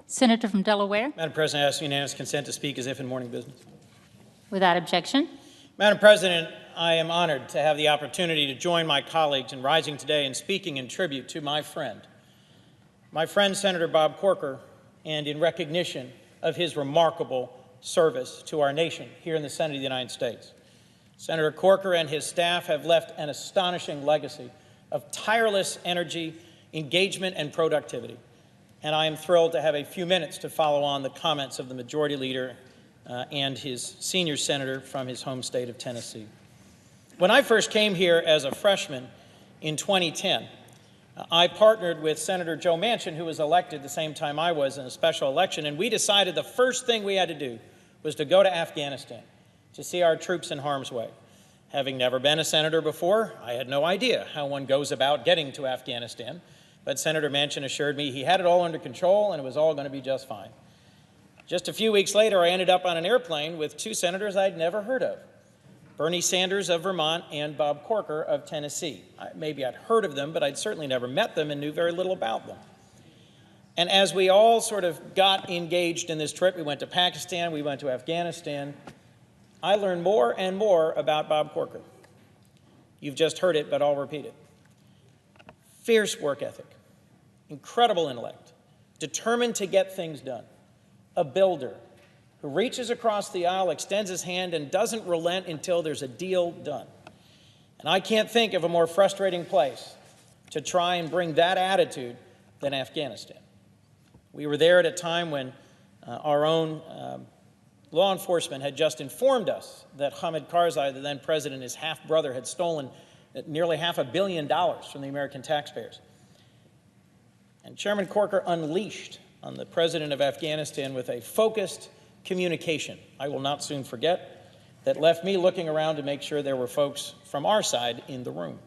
Senator from Delaware. Madam President, I ask unanimous consent to speak as if in morning business. Without objection. Madam President, I am honored to have the opportunity to join my colleagues in rising today and speaking in tribute to my friend, Senator Bob Corker, and in recognition of his remarkable service to our nation here in the Senate of the United States. Senator Corker and his staff have left an astonishing legacy of tireless energy, engagement, and productivity. And I am thrilled to have a few minutes to follow on the comments of the Majority Leader and his senior senator from his home state of Tennessee. When I first came here as a freshman in 2010, I partnered with Senator Joe Manchin, who was elected the same time I was in a special election, and we decided the first thing we had to do was to go to Afghanistan to see our troops in harm's way. Having never been a senator before, I had no idea how one goes about getting to Afghanistan, but Senator Manchin assured me he had it all under control and it was all going to be just fine. Just a few weeks later, I ended up on an airplane with two senators I'd never heard of, Bernie Sanders of Vermont and Bob Corker of Tennessee. Maybe I'd heard of them, but I'd certainly never met them and knew very little about them. And as we all sort of got engaged in this trip, we went to Pakistan, we went to Afghanistan, I learned more and more about Bob Corker. You've just heard it, but I'll repeat it. Fierce work ethic, incredible intellect, determined to get things done, a builder who reaches across the aisle, extends his hand, and doesn't relent until there's a deal done. And I can't think of a more frustrating place to try and bring that attitude than Afghanistan. We were there at a time when our own law enforcement had just informed us that Hamid Karzai, the then president, his half-brother, had stolen nearly $500 million from the American taxpayers. And Chairman Corker unleashed on the president of Afghanistan with a focused communication I will not soon forget that left me looking around to make sure there were folks from our side in the room.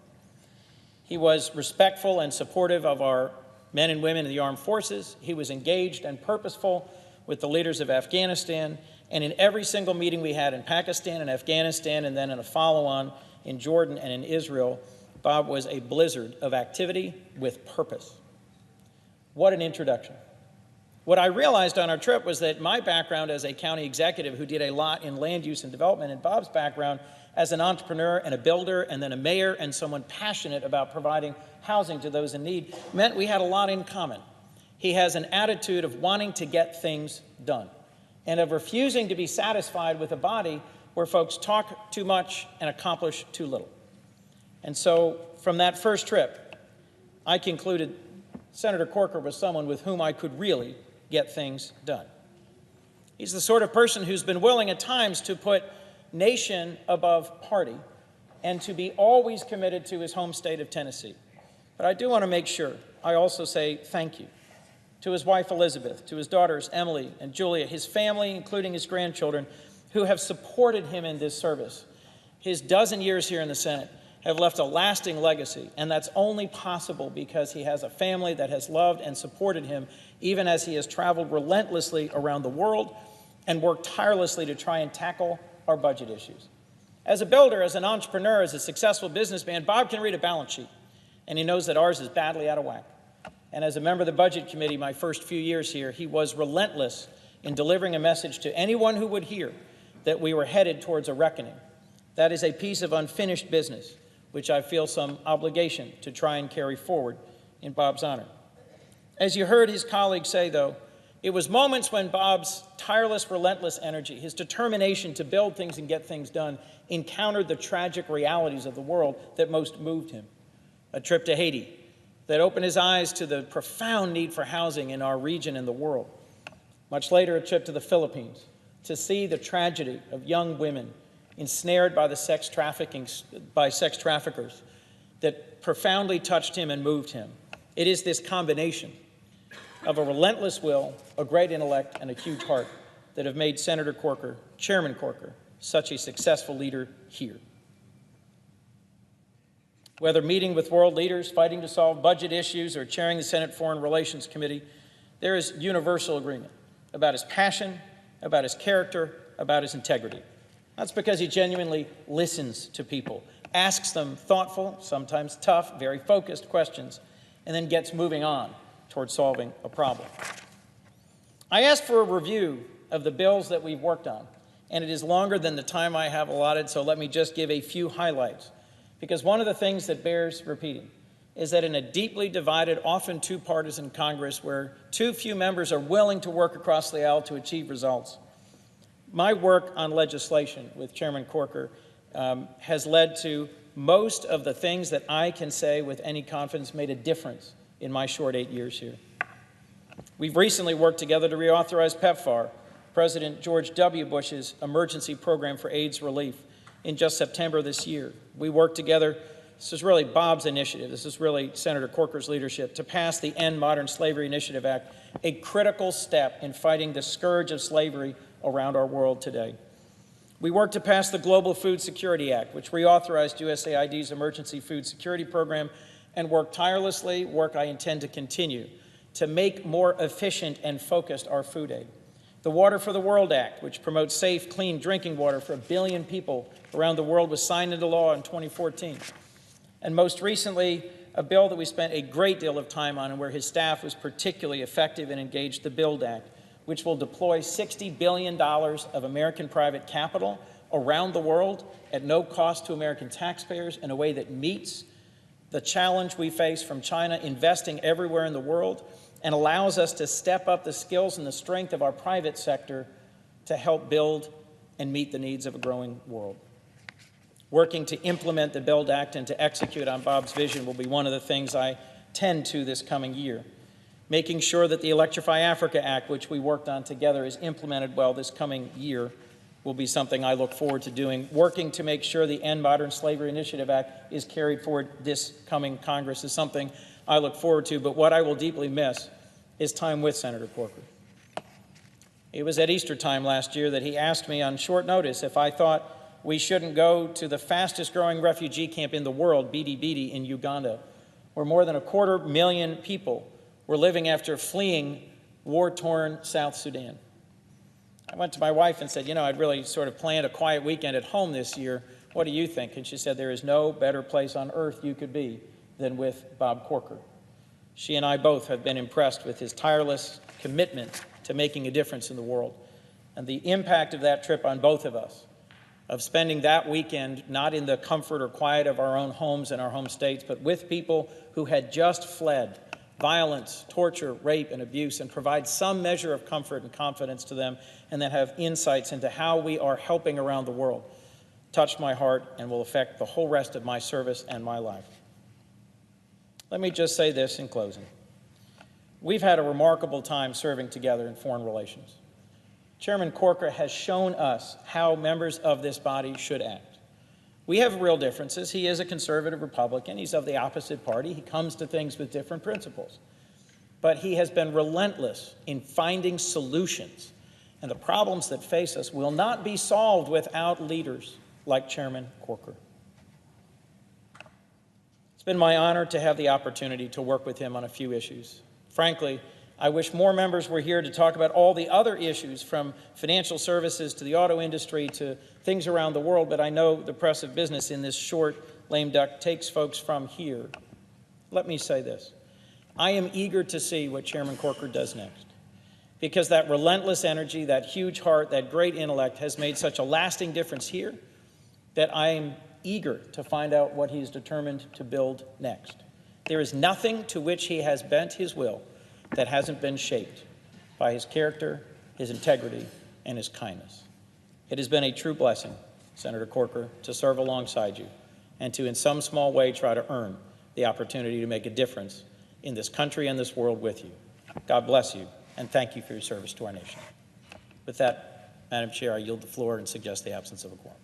He was respectful and supportive of our men and women in the armed forces. He was engaged and purposeful with the leaders of Afghanistan. And in every single meeting we had in Pakistan and Afghanistan, and then in a follow-on in Jordan and in Israel, Bob was a blizzard of activity with purpose. What an introduction. What I realized on our trip was that my background as a county executive who did a lot in land use and development, and Bob's background as an entrepreneur and a builder and then a mayor and someone passionate about providing housing to those in need, meant we had a lot in common. He has an attitude of wanting to get things done and of refusing to be satisfied with a body where folks talk too much and accomplish too little. And so from that first trip, I concluded Senator Corker was someone with whom I could really get things done. He's the sort of person who's been willing at times to put nation above party and to be always committed to his home state of Tennessee. But I do want to make sure I also say thank you to his wife Elizabeth, to his daughters Emily and Julia, his family, including his grandchildren, who have supported him in this service. His dozen years here in the Senate have left a lasting legacy, and that's only possible because he has a family that has loved and supported him, even as he has traveled relentlessly around the world and worked tirelessly to try and tackle our budget issues. As a builder, as an entrepreneur, as a successful businessman, Bob can read a balance sheet, and he knows that ours is badly out of whack. And as a member of the Budget Committee, my first few years here, he was relentless in delivering a message to anyone who would hear that we were headed towards a reckoning. That is a piece of unfinished business, which I feel some obligation to try and carry forward in Bob's honor. As you heard his colleagues say, though, it was moments when Bob's tireless, relentless energy, his determination to build things and get things done, encountered the tragic realities of the world that most moved him. A trip to Haiti that opened his eyes to the profound need for housing in our region and the world. Much later, a trip to the Philippines to see the tragedy of young women ensnared by sex traffickers that profoundly touched him and moved him. It is this combination of a relentless will, a great intellect, and a huge heart that have made Senator Corker, Chairman Corker, such a successful leader here. Whether meeting with world leaders, fighting to solve budget issues, or chairing the Senate Foreign Relations Committee, there is universal agreement about his passion, about his character, about his integrity. That's because he genuinely listens to people, asks them thoughtful, sometimes tough, very focused questions, and then gets moving on toward solving a problem. I asked for a review of the bills that we've worked on, and it is longer than the time I have allotted, so let me just give a few highlights. Because one of the things that bears repeating is that in a deeply divided, often two-partisan Congress where too few members are willing to work across the aisle to achieve results, my work on legislation with Chairman Corker has led to most of the things that I can say with any confidence made a difference in my short 8 years here. We've recently worked together to reauthorize PEPFAR, President George W. Bush's emergency program for AIDS relief, in just September this year. We worked together, this is really Bob's initiative, this is really Senator Corker's leadership, to pass the End Modern Slavery Initiative Act, a critical step in fighting the scourge of slavery around our world today. We worked to pass the Global Food Security Act, which reauthorized USAID's emergency food security program, and worked tirelessly, work I intend to continue, to make more efficient and focused our food aid. The Water for the World Act, which promotes safe, clean drinking water for 1 billion people around the world, was signed into law in 2014. And most recently, a bill that we spent a great deal of time on and where his staff was particularly effective and engaged, the BUILD Act, which will deploy $60 billion of American private capital around the world at no cost to American taxpayers in a way that meets the challenge we face from China investing everywhere in the world and allows us to step up the skills and the strength of our private sector to help build and meet the needs of a growing world. Working to implement the BUILD Act and to execute on Bob's vision will be one of the things I tend to this coming year. Making sure that the Electrify Africa Act, which we worked on together, is implemented well this coming year will be something I look forward to doing. Working to make sure the End Modern Slavery Initiative Act is carried forward this coming Congress is something I look forward to, but what I will deeply miss is time with Senator Corker. It was at Easter time last year that he asked me on short notice if I thought we shouldn't go to the fastest growing refugee camp in the world, Bidi Bidi in Uganda, where more than 250,000 people were living after fleeing war-torn South Sudan. I went to my wife and said, you know, I'd really sort of planned a quiet weekend at home this year. What do you think? And she said, there is no better place on earth you could be than with Bob Corker. She and I both have been impressed with his tireless commitment to making a difference in the world. And the impact of that trip on both of us, of spending that weekend not in the comfort or quiet of our own homes and our home states, but with people who had just fled violence, torture, rape, and abuse, and provide some measure of comfort and confidence to them, and then have insights into how we are helping around the world, touched my heart and will affect the whole rest of my service and my life. Let me just say this in closing. We've had a remarkable time serving together in foreign relations. Chairman Corker has shown us how members of this body should act. We have real differences. He is a conservative Republican. He's of the opposite party. He comes to things with different principles. But he has been relentless in finding solutions. And the problems that face us will not be solved without leaders like Chairman Corker. It's been my honor to have the opportunity to work with him on a few issues. Frankly, I wish more members were here to talk about all the other issues, from financial services to the auto industry to things around the world, but I know the press of business in this short lame duck takes folks from here. Let me say this. I am eager to see what Chairman Corker does next, because that relentless energy, that huge heart, that great intellect has made such a lasting difference here that I am eager to find out what he's determined to build next. There is nothing to which he has bent his will that hasn't been shaped by his character, his integrity, and his kindness. It has been a true blessing, Senator Corker, to serve alongside you and to, in some small way, try to earn the opportunity to make a difference in this country and this world with you. God bless you, and thank you for your service to our nation. With that, Madam Chair, I yield the floor and suggest the absence of a quorum.